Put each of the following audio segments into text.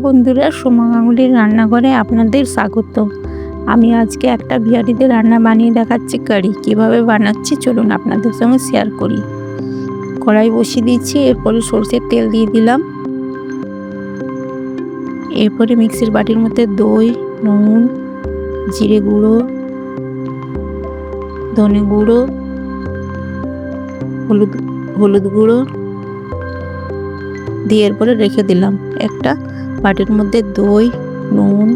বন্ধুরা, সোমা গাঙ্গুলির রান্নাঘরে আপনাদের স্বাগত। আমি আজকে একটা বিহারিতে রান্না বানিয়ে দেখাচ্ছি। কারি কীভাবে বানাচ্ছি চলুন আপনাদের সঙ্গে শেয়ার করি। কড়াই বসিয়ে দিচ্ছি, এরপরে সরষের তেল দিয়ে দিলাম। এরপরে মিক্সির বাটির মধ্যে দই, নুন, জিরে গুঁড়ো, ধনে গুঁড়ো, হলুদ গুঁড়ো দিয়ে এরপরে রেখে দিলাম। একটা বাটির মধ্যে দই, নুন,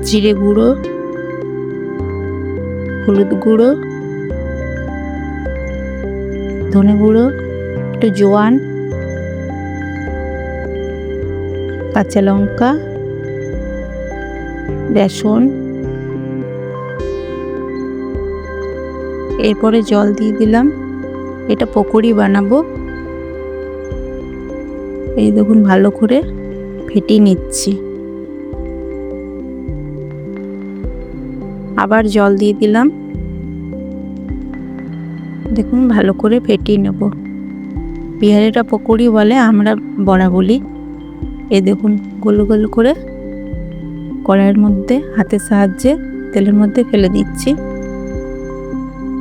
জিরে গুঁড়ো, হলুদ গুঁড়ো, ধনে গুঁড়ো, একটু জোয়ান, কাঁচা লঙ্কা, বেসন, এরপরে জল দিয়ে দিলাম। এটা পকোড়ি বানাবো। এই দেখুন ভালো করে ফেটিয়ে নিচ্ছি। আবার জল দিয়ে দিলাম। দেখুন ভালো করে ফেটিয়ে নেব। বিহারিরা পকোড়ি বলে, আমরা বড়া বলি। এই দেখুন গোল গোল করে কড়াইয়ের মধ্যে হাতের সাহায্যে তেলের মধ্যে ফেলে দিচ্ছি।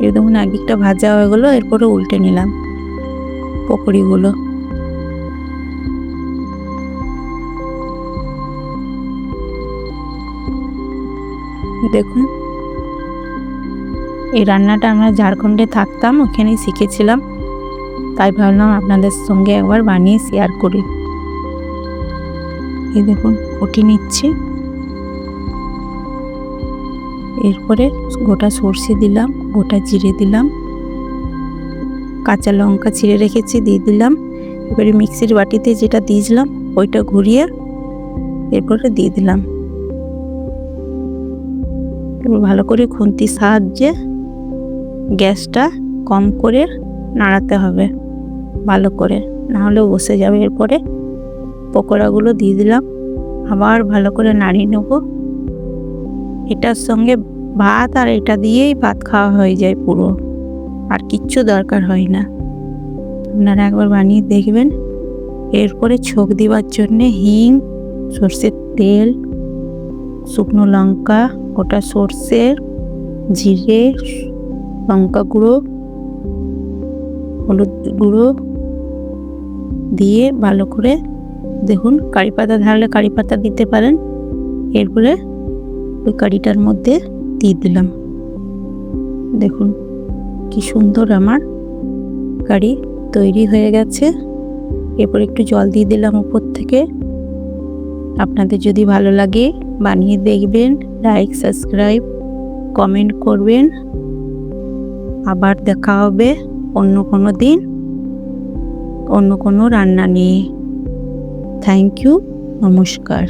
এই দেখুন একদিকটা ভাজা হয়ে গেলো, এরপরে উল্টে নিলাম পকোড়িগুলো। দেখুন এই রান্নাটা আমরা ঝাড়খণ্ডে থাকতাম, ওখানেই শিখেছিলাম, তাই ভাবলাম আপনাদের সঙ্গে একবার বানিয়ে শেয়ার করি। এই দেখুন উঠিয়ে নিচ্ছি। এরপরে গোটা সর্ষে দিলাম, গোটা জিরে দিলাম, কাঁচা লঙ্কা ছিঁড়ে রেখেছি দিয়ে দিলাম। এবারে মিক্সির বাটিতে যেটা দিয়েছিলাম ওইটা ঘুরিয়ে এরপরে দিয়ে দিলাম। এবার ভালো করে খুন্তির সাহায্যে গ্যাসটা কম করে নাড়াতে হবে ভালো করে, না হলে বসে যাবে। এরপরে পকোড়াগুলো দিয়ে দিলাম, আবার ভালো করে নাড়িয়ে নেব। এটার সঙ্গে ভাত আর এটা দিয়েই ভাত খাওয়া হয়ে যায় পুরো, আর কিচ্ছু দরকার হয় না। আপনারা একবার বানিয়ে দেখবেন। এরপরে ছোক দেওয়ার জন্যে হিং, সর্ষের তেল, শুকনো লঙ্কা, গোটা সর্ষে, জিরে, লঙ্কা গুঁড়ো, হলুদ গুঁড়ো দিয়ে ভালো করে দেখুন, কারি পাতা থাকলে কারি পাতা দিতে পারেন। এরপরে ওই কারিটার মধ্যে দিয়ে দিলাম। দেখুন কি সুন্দর আমার কারি তৈরি হয়ে গেছে। এরপর একটু জল দিয়ে দিলাম উপর থেকে। আপনাদের যদি ভালো লাগে বানিয়ে দেখবেন, লাইক, সাবস্ক্রাইব, কমেন্ট করবেন। আবার দেখা হবে অন্য কোনো দিন অন্য কোনো রান্না নিয়ে। থ্যাংক ইউ, নমস্কার।